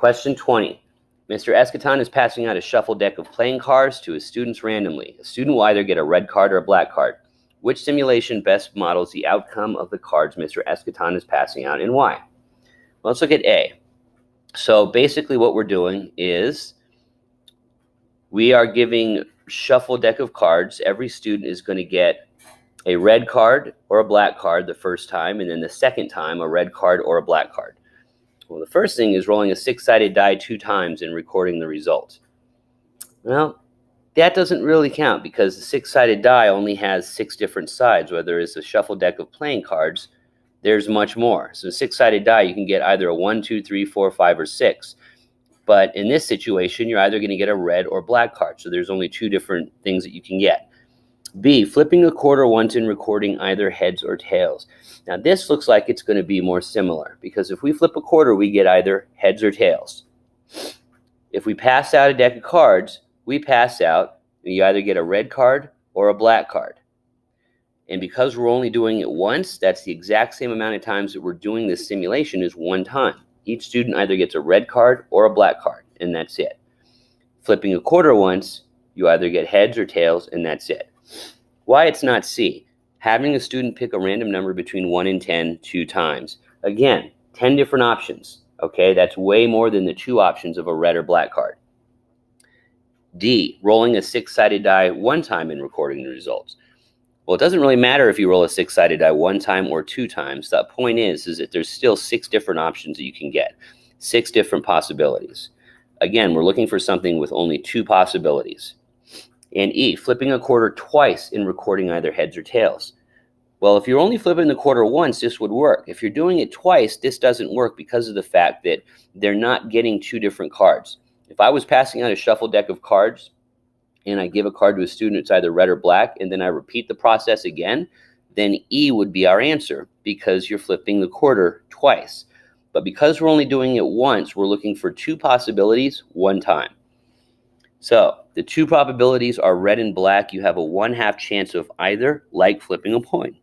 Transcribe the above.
Question 20. Mr. Escaton is passing out a shuffle deck of playing cards to his students randomly. A student will either get a red card or a black card. Which simulation best models the outcome of the cards Mr. Escaton is passing out, and why? Well, let's look at A. So basically what we're doing is we are giving shuffle deck of cards. Every student is going to get a red card or a black card the first time, and then the second time a red card or a black card. Well, the first thing is rolling a six-sided die 2 times and recording the result. Well, that doesn't really count because the six-sided die only has 6 different sides. Whether it's a shuffle deck of playing cards, there's much more. So a six-sided die, you can get either a 1, 2, 3, 4, 5, or 6. But in this situation, you're either going to get a red or black card. So there's only 2 different things that you can get. B, flipping a quarter once and recording either heads or tails. Now this looks like it's going to be more similar because if we flip a quarter, we get either heads or tails. If we pass out a deck of cards, we pass out, you either get a red card or a black card. And because we're only doing it once, that's the exact same amount of times that we're doing this simulation is 1 time. Each student either gets a red card or a black card, and that's it. Flipping a quarter once, you either get heads or tails, and that's it. Why it's not C? Having a student pick a random number between 1 and 10 2 times. Again, 10 different options. Okay, that's way more than the 2 options of a red or black card. D, rolling a 6-sided die 1 time and recording the results. Well, it doesn't really matter if you roll a 6-sided die 1 time or 2 times. The point is that there's still 6 different options that you can get. 6 different possibilities. Again, we're looking for something with only 2 possibilities. And E, flipping a quarter twice and recording either heads or tails. Well, if you're only flipping the quarter once, this would work. If you're doing it twice, this doesn't work because of the fact that they're not getting 2 different cards. If I was passing out a shuffle deck of cards and I give a card to a student, it's either red or black, and then I repeat the process again, then E would be our answer because you're flipping the quarter twice. But because we're only doing it once, we're looking for 2 possibilities 1 time. So the 2 probabilities are red and black. You have a 1/2 chance of either, like flipping a coin.